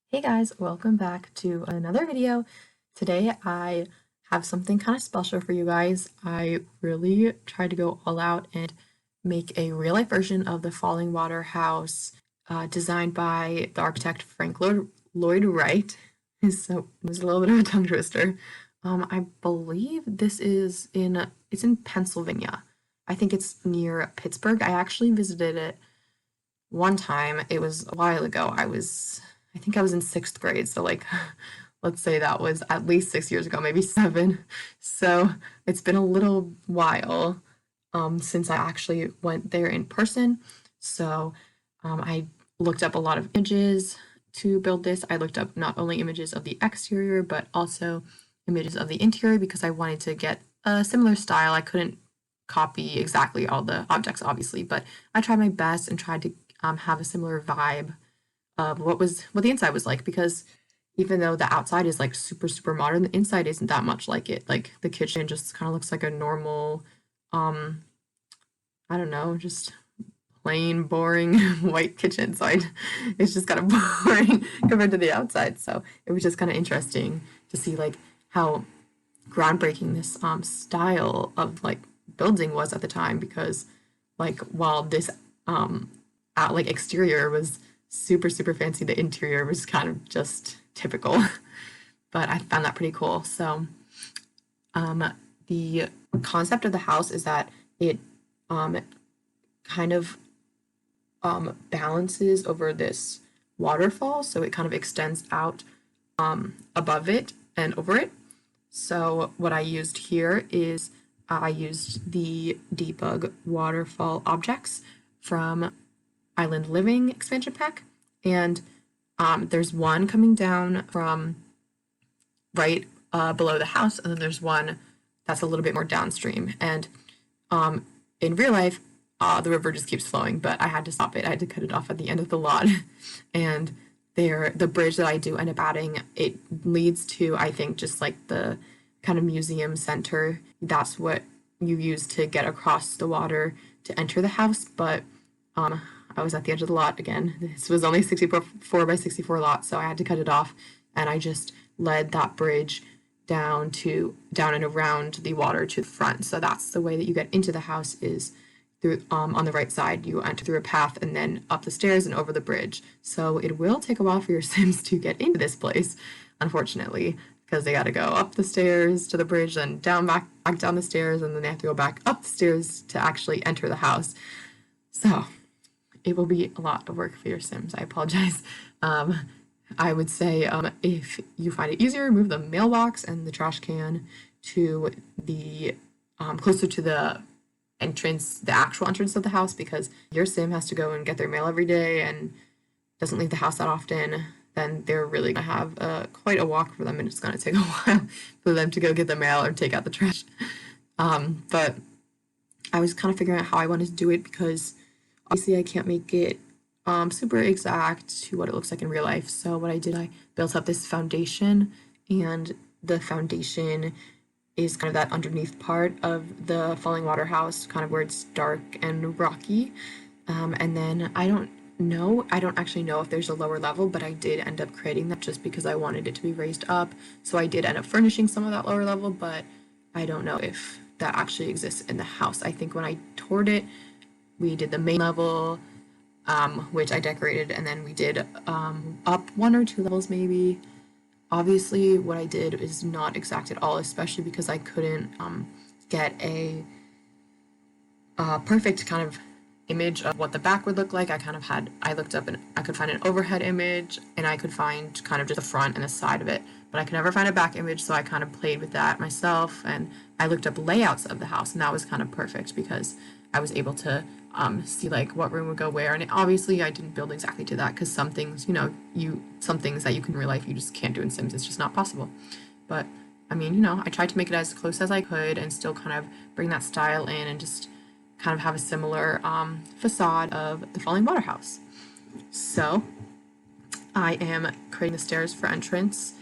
Hey guys, welcome back to another video. Today I have something kind of special for you guys. I really tried to go all out and make a real life version of the Fallingwater house designed by the architect Frank Lloyd Wright. So it was a little bit of a tongue twister. I believe it's in Pennsylvania. I think it's near Pittsburgh. I actually visited it one time. It was a while ago. I think I was in sixth grade, so like let's say that was at least 6 years ago, maybe seven. So it's been a little while since I actually went there in person. So I looked up a lot of images to build this. I looked up not only images of the exterior, but also images of the interior because I wanted to get a similar style. I couldn't copy exactly all the objects, obviously, but I tried my best and tried to have a similar vibe of what the inside was like, because even though the outside is like super modern, the inside isn't that much like it. Like the kitchen just kind of looks like a normal, um, I don't know, just plain boring white kitchen. It's just kind of boring compared to the outside. So it was just kind of interesting to see like how groundbreaking this style of like building was at the time, because like while this like exterior was super fancy, the interior was kind of just typical. But I found that pretty cool. So the concept of the house is that it um, kind of balances over this waterfall, so it kind of extends out above it and over it. So what I used here is I used the debug waterfall objects from Island Living expansion pack, and there's one coming down from right below the house, and then there's one that's a little bit more downstream. And in real life, the river just keeps flowing, but I had to stop it. I had to cut it off at the end of the lot, and the bridge that I do end up adding, it leads to, I think, just like the kind of museum center. That's what you use to get across the water to enter the house, but I was at the edge of the lot again. This was only 64 by 64 lot, so I had to cut it off, and I just led that bridge down and around the water to the front. So that's the way that you get into the house, is through on the right side. You enter through a path and then up the stairs and over the bridge. So it will take a while for your Sims to get into this place, unfortunately, because they got to go up the stairs to the bridge, then back down the stairs, and then they have to go back up the stairs to actually enter the house. So it will be a lot of work for your Sims. I apologize. I would say if you find it easier, move the mailbox and the trash can to the closer to the entrance, the actual entrance of the house, because your Sim has to go and get their mail every day and doesn't leave the house that often. Then they're really gonna have quite a walk for them, and it's gonna take a while for them to go get the mail or take out the trash. But I was kind of figuring out how I wanted to do it, because obviously I can't make it super exact to what it looks like in real life. So what I did, I built up this foundation, and the foundation is kind of that underneath part of the Fallingwater house, kind of where it's dark and rocky. And then I don't actually know if there's a lower level, but I did end up creating that just because I wanted it to be raised up. So I did end up furnishing some of that lower level, but I don't know if that actually exists in the house. I think when I toured it, we did the main level, which I decorated, and then we did up one or two levels maybe. Obviously, what I did is not exact at all, especially because I couldn't get a perfect kind of image of what the back would look like. I looked up and I could find an overhead image, and I could find kind of just the front and the side of it, but I could never find a back image, so I kind of played with that myself, and I looked up layouts of the house, and that was kind of perfect because I was able to see like what room would go where. And obviously I didn't build exactly to that, because some things, some things that you can in real life you just can't do in Sims. It's just not possible. But I mean, I tried to make it as close as I could and still kind of bring that style in, and just kind of have a similar facade of the Fallingwater house. So I am creating the stairs for entrance.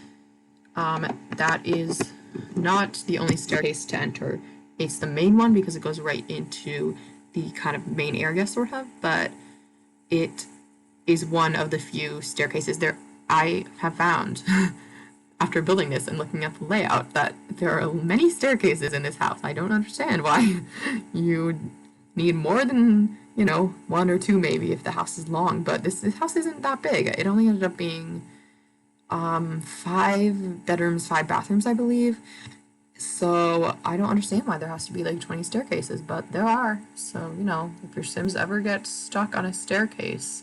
That is not the only staircase to enter. It's the main one because it goes right into the kind of main area, sort of, but it is one of the few staircases. There I have found after building this and looking at the layout that there are many staircases in this house. I don't understand why you need more than, one or two maybe if the house is long, but this house isn't that big. It only ended up being 5 bedrooms, 5 bathrooms, I believe. So I don't understand why there has to be like 20 staircases, but there are. So, if your Sims ever get stuck on a staircase,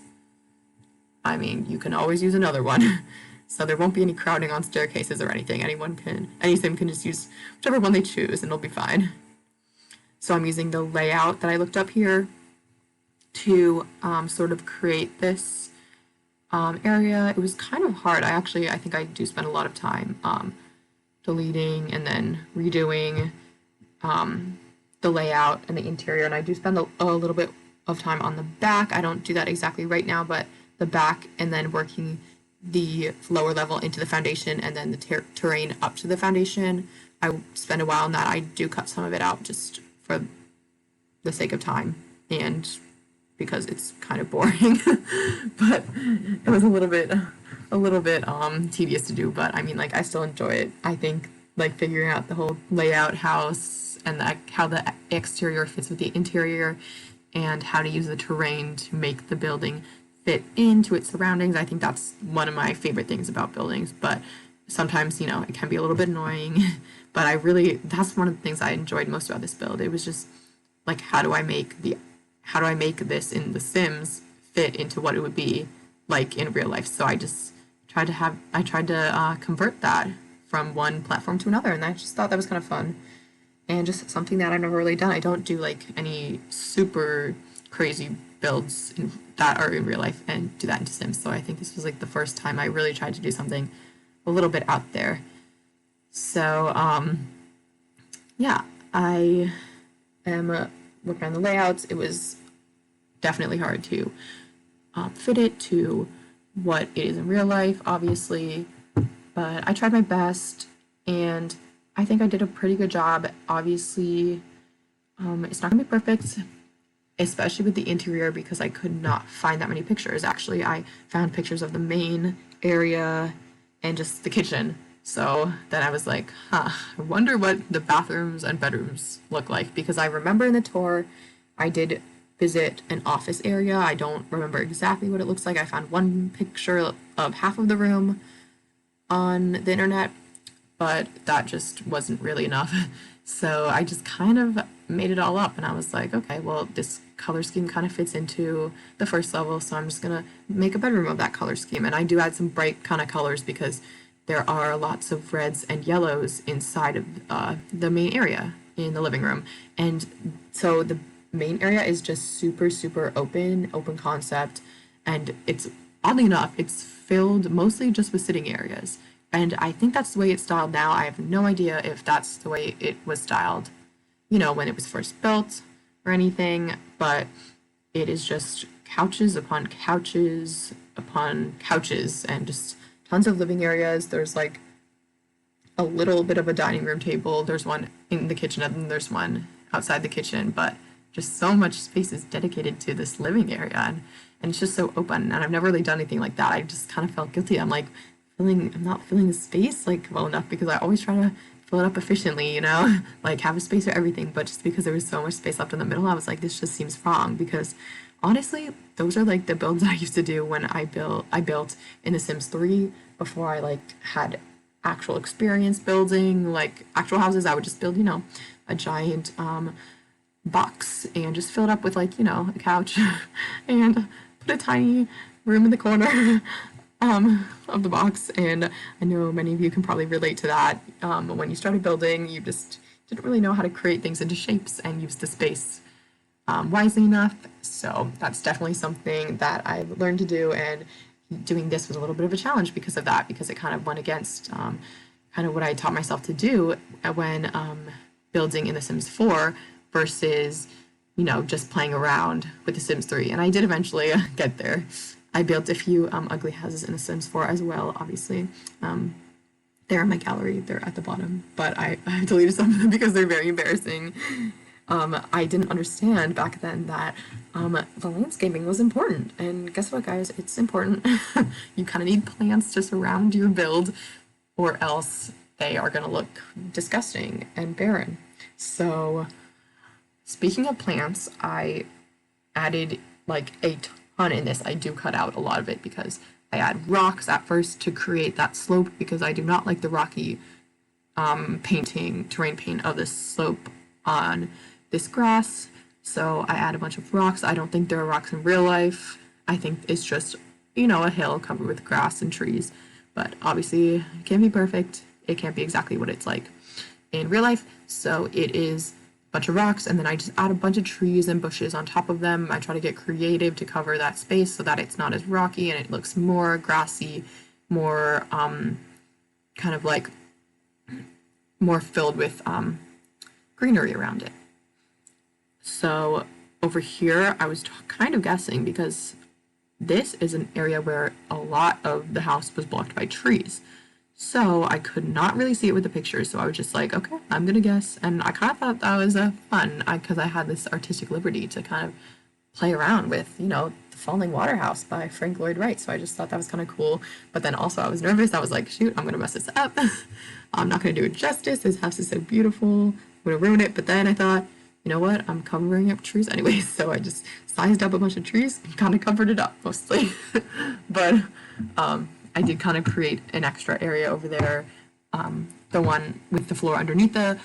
I mean, you can always use another one. So there won't be any crowding on staircases or anything. Any Sim can just use whichever one they choose and it'll be fine. So I'm using the layout that I looked up here to sort of create this area. It was kind of hard. I think I do spend a lot of time deleting and then redoing the layout and the interior. And I do spend a little bit of time on the back. I don't do that exactly right now, but the back and then working the lower level into the foundation and then the terrain up to the foundation. I spend a while on that. I do cut some of it out just for the sake of time and because it's kind of boring. But it was a little bit tedious to do, but I mean, like, I still enjoy it. I think like figuring out the whole layout house and how the exterior fits with the interior and how to use the terrain to make the building fit into its surroundings. I think that's one of my favorite things about buildings, but sometimes, it can be a little bit annoying, but that's one of the things I enjoyed most about this build. It was just like, how do I make this in The Sims fit into what it would be like in real life? So I just tried to convert that from one platform to another, and I just thought that was kind of fun and just something that I've never really done. I don't do like any super crazy builds that are in real life and do that into Sims. So I think this was like the first time I really tried to do something a little bit out there. So yeah, I am working on the layouts. It was definitely hard to fit it to what it is in real life, obviously, but I tried my best and I think I did a pretty good job. Obviously, it's not gonna be perfect, especially with the interior because I could not find that many pictures. Actually, I found pictures of the main area and just the kitchen. So then I was like, I wonder what the bathrooms and bedrooms look like, because I remember in the tour I did visit an office area. I don't remember exactly what it looks like. I found one picture of half of the room on the internet, but that just wasn't really enough. So I just kind of made it all up and I was like, okay, well, this color scheme kind of fits into the first level, so I'm just gonna make a bedroom of that color scheme. And I do add some bright kind of colors because there are lots of reds and yellows inside of the main area in the living room. And so the main area is just super, super open concept. And it's, oddly enough, it's filled mostly just with sitting areas. And I think that's the way it's styled now. I have no idea if that's the way it was styled, when it was first built or anything, but it is just couches upon couches upon couches and just tons of living areas. There's like a little bit of a dining room table. There's one in the kitchen and then there's one outside the kitchen, but just so much space is dedicated to this living area and it's just so open. And I've never really done anything like that. I just kind of felt guilty. I'm not filling the space like well enough because I always try to fill it up efficiently, like have a space for everything. But just because there was so much space left in the middle, I was like, this just seems wrong, because honestly, those are like the builds that I used to do when I built in The Sims 3 before I like had actual experience building like actual houses. I would just build, a giant box and just fill it up with like, a couch and put a tiny room in the corner of the box. And I know many of you can probably relate to that. When you started building, you just didn't really know how to create things into shapes and use the space wisely enough. So that's definitely something that I've learned to do, and doing this was a little bit of a challenge because of that, because it kind of went against kind of what I taught myself to do when building in The Sims 4 versus, just playing around with The Sims 3. And I did eventually get there. I built a few ugly houses in The Sims 4 as well, obviously. They're in my gallery, they're at the bottom, but I deleted some of them because they're very embarrassing. I didn't understand back then that the landscaping was important. And guess what, guys? It's important. You kind of need plants to surround your build, or else they are going to look disgusting and barren. So, speaking of plants, I added like a ton in this. I do cut out a lot of it because I add rocks at first to create that slope because I do not like the rocky terrain paint of this slope on this grass. So I add a bunch of rocks. I don't think there are rocks in real life. I think it's just, a hill covered with grass and trees. But obviously, it can't be perfect. It can't be exactly what it's like in real life. So it is a bunch of rocks, and then I just add a bunch of trees and bushes on top of them. I try to get creative to cover that space so that it's not as rocky and it looks more grassy, more kind of like more filled with greenery around it. So over here, I was kind of guessing because this is an area where a lot of the house was blocked by trees. So I could not really see it with the pictures. So I was just like, okay, I'm going to guess. And I kind of thought that was fun because I had this artistic liberty to kind of play around with, the Fallingwater house by Frank Lloyd Wright. So I just thought that was kind of cool. But then also I was nervous. I was like, shoot, I'm going to mess this up. I'm not going to do it justice. This house is so beautiful. I'm going to ruin it. But then I thought, you know what? I'm covering up trees anyway. So I just sized up a bunch of trees and kind of covered it up mostly. But I did kind of create an extra area over there, the one with the floor underneath the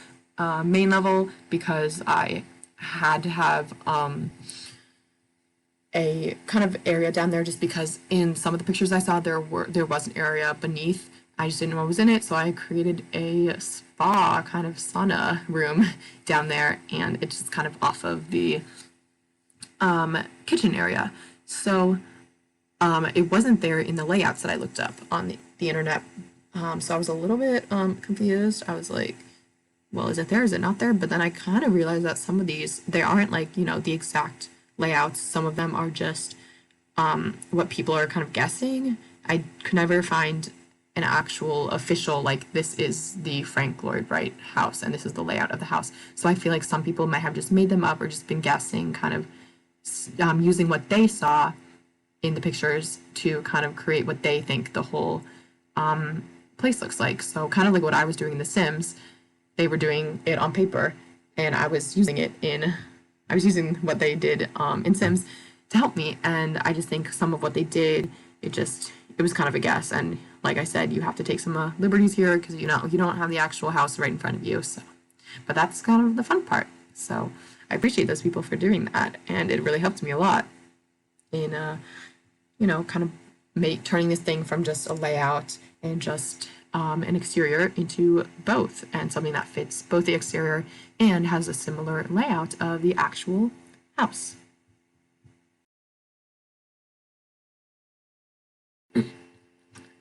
main level, because I had to have a kind of area down there just because in some of the pictures I saw there was an area beneath. I just didn't know what was in it, so I created a spa kind of sauna room down there, and it's just kind of off of the kitchen area. So it wasn't there in the layouts that I looked up on the internet. So I was a little bit confused. I was like, well, is it there? Is it not there? But then I kind of realized that some of these, they aren't like, the exact layouts. Some of them are just what people are kind of guessing. I could never find an actual official, like, this is the Frank Lloyd Wright house and this is the layout of the house. So I feel like some people might have just made them up or just been guessing, kind of using what they saw in the pictures to kind of create what they think the whole place looks like. So kind of like what I was doing in The Sims, they were doing it on paper, and I was using what they did in Sims to help me. And I just think some of what they did, it was kind of a guess. And like I said, you have to take some liberties here because you don't have the actual house right in front of you. So, but that's kind of the fun part. So I appreciate those people for doing that, and it really helped me a lot in kind of turning this thing from just a layout and just an exterior into both, and something that fits both the exterior and has a similar layout of the actual house.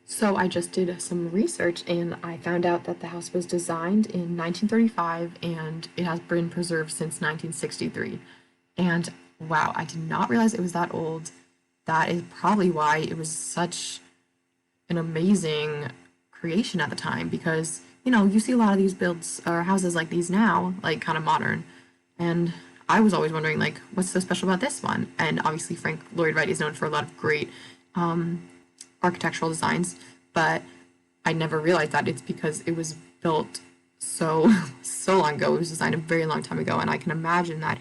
So I just did some research and I found out that the house was designed in 1935 and it has been preserved since 1963. And wow, I did not realize it was that old. That is probably why it was such an amazing creation at the time, because you see a lot of these builds or houses like these now, like kind of modern, and I was always wondering, like, what's so special about this one? And obviously Frank Lloyd Wright is known for a lot of great architectural designs, but I never realized that it's because it was built so long ago. It was designed a very long time ago, and I can imagine that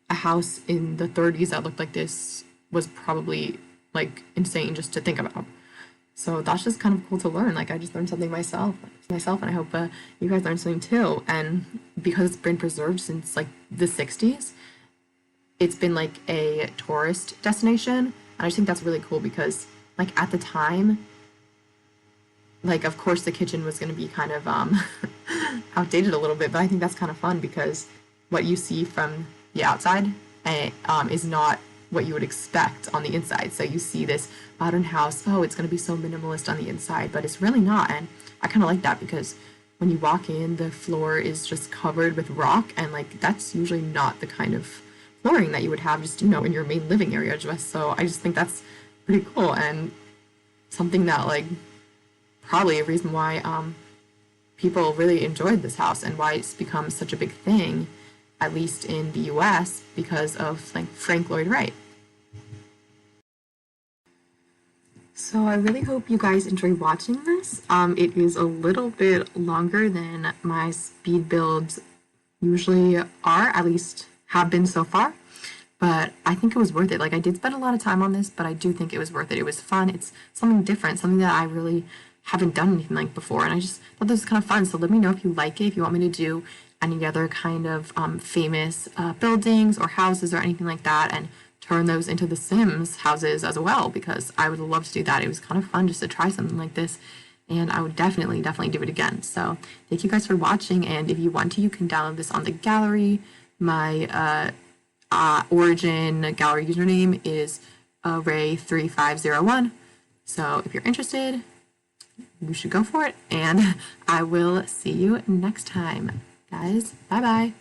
a house in the 30s that looked like this was probably like insane just to think about. So that's just kind of cool to learn. Like, I just learned something myself, and I hope you guys learned something too. And because it's been preserved since like the 60s, it's been like a tourist destination. And I just think that's really cool because, like, at the time, like, of course the kitchen was going to be kind of outdated a little bit, but I think that's kind of fun because what you see from the outside is not what you would expect on the inside. So you see this modern house, oh, it's going to be so minimalist on the inside, but it's really not. And I kind of like that because when you walk in, the floor is just covered with rock, and like that's usually not the kind of flooring that you would have just, in your main living area. So I just think that's pretty cool, and something that, like, probably a reason why people really enjoyed this house and why it's become such a big thing at least in the US, because of like Frank Lloyd Wright. So I really hope you guys enjoy watching this. It is a little bit longer than my speed builds usually are, at least have been so far. But I think it was worth it. Like, I did spend a lot of time on this, but I do think it was worth it. It was fun. It's something different, something that I really haven't done anything like before. And I just thought this was kind of fun. So let me know if you like it, if you want me to do any other kind of famous buildings or houses or anything like that, and turn those into the Sims houses as well, because I would love to do that. It was kind of fun just to try something like this, and I would definitely do it again. So thank you guys for watching, and if you want to, you can download this on the gallery. My origin gallery username is Ray3501. So if you're interested, you should go for it, and I will see you next time. Guys, bye bye.